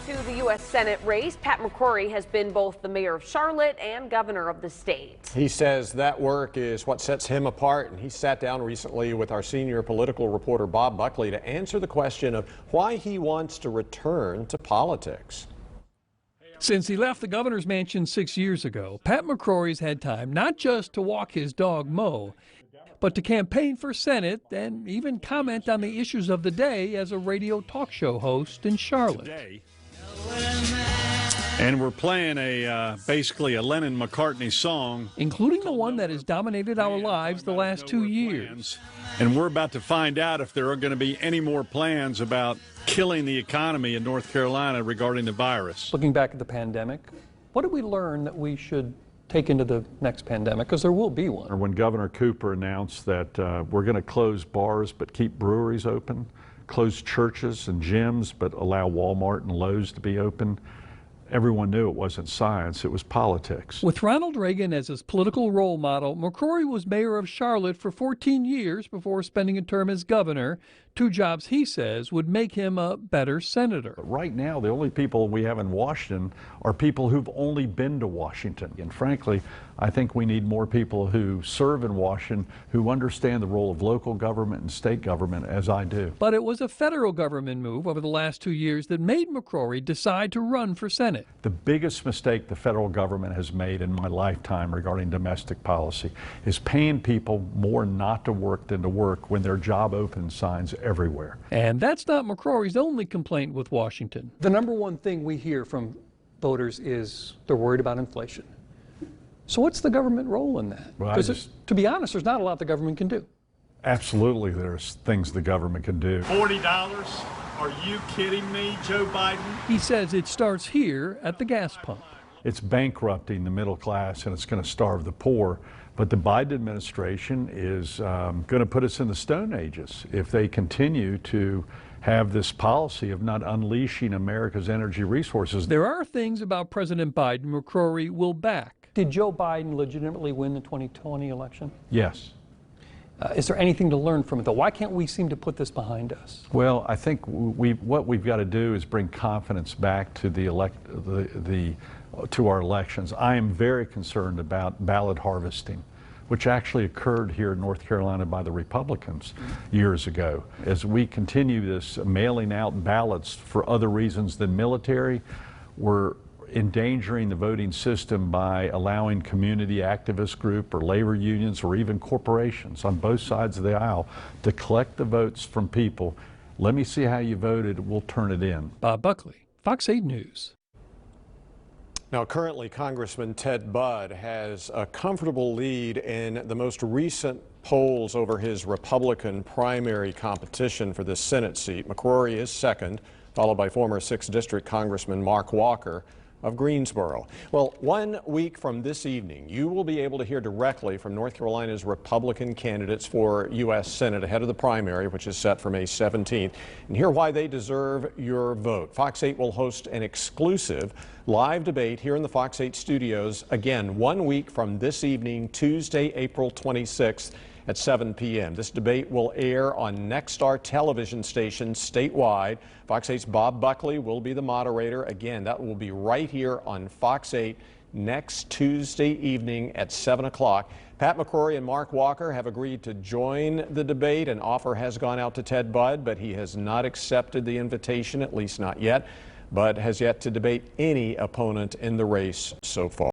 to the U.S. Senate race. Pat McCrory has been both the mayor of Charlotte and governor of the state. He says that work is what sets him apart, and he sat down recently with our senior political reporter Bob Buckley to answer the question of why he wants to return to politics. Since he left the governor's mansion 6 years ago, Pat McCrory's had time not just to walk his dog Mo, but to campaign for Senate and even comment on the issues of the day as a radio talk show host in Charlotte. And we're playing basically a Lennon-McCartney song, including the one that has dominated our lives the last 2 years. And we're about to find out if there are going to be any more plans about killing the economy in North Carolina regarding the virus. Looking back at the pandemic, what did we learn that we should take into the next pandemic, because there will be one? When Governor Cooper announced that we're going to close bars but keep breweries open, close churches and gyms but allow Walmart and Lowe's to be open, everyone knew it wasn't science, it was politics. With Ronald Reagan as his political role model, McCrory was mayor of Charlotte for 14 years before spending a term as governor, two jobs he says would make him a better senator. But right now, the only people we have in Washington are people who've only been to Washington. And frankly, I think we need more people who serve in Washington who understand the role of local government and state government, as I do. But it was a federal government move over the last 2 years that made McCrory decide to run for Senate. The biggest mistake the federal government has made in my lifetime regarding domestic policy is paying people more not to work than to work when their job open signs everywhere. And that's not McCrory's only complaint with Washington. The number one thing we hear from voters is they're worried about inflation. So what's the government role in that? Because to be honest, there's not a lot the government can do. Absolutely, there's things the government can do. $40? Are you kidding me, Joe Biden? He says it starts here at the gas pump. It's bankrupting the middle class and it's going to starve the poor. But the Biden administration is going to put us in the Stone Ages if they continue to have this policy of not unleashing America's energy resources. There are things about President Biden McCrory will back. Did Joe Biden legitimately win the 2020 election? Yes. Is there anything to learn from it, though? Why can't we seem to put this behind us? Well, I think what we've got to do is bring confidence back to to our elections. I am very concerned about ballot harvesting, which actually occurred here in North Carolina by the Republicans years ago. As we continue this mailing out ballots for other reasons than military, we're endangering the voting system by allowing community activist group or labor unions or even corporations on both sides of the aisle to collect the votes from people. Let me see how you voted, we'll turn it in. Bob Buckley, Fox 8 News. Now, currently, Congressman Ted Budd has a comfortable lead in the most recent polls over his Republican primary competition for this Senate seat. McCrory is second, followed by former 6th District Congressman Mark Walker of Greensboro. Well, 1 week from this evening, you will be able to hear directly from North Carolina's Republican candidates for U.S. Senate ahead of the primary, which is set for May 17th, and hear why they deserve your vote. Fox 8 will host an exclusive live debate here in the Fox 8 studios, again, 1 week from this evening, Tuesday, April 26th at 7 p.m. This debate will air on Nexstar television stations statewide. Fox 8's Bob Buckley will be the moderator. Again, that will be right here on Fox 8 next Tuesday evening at 7 o'clock. Pat McCrory and Mark Walker have agreed to join the debate. An offer has gone out to Ted Budd, but he has not accepted the invitation, at least not yet. Budd has yet to debate any opponent in the race so far.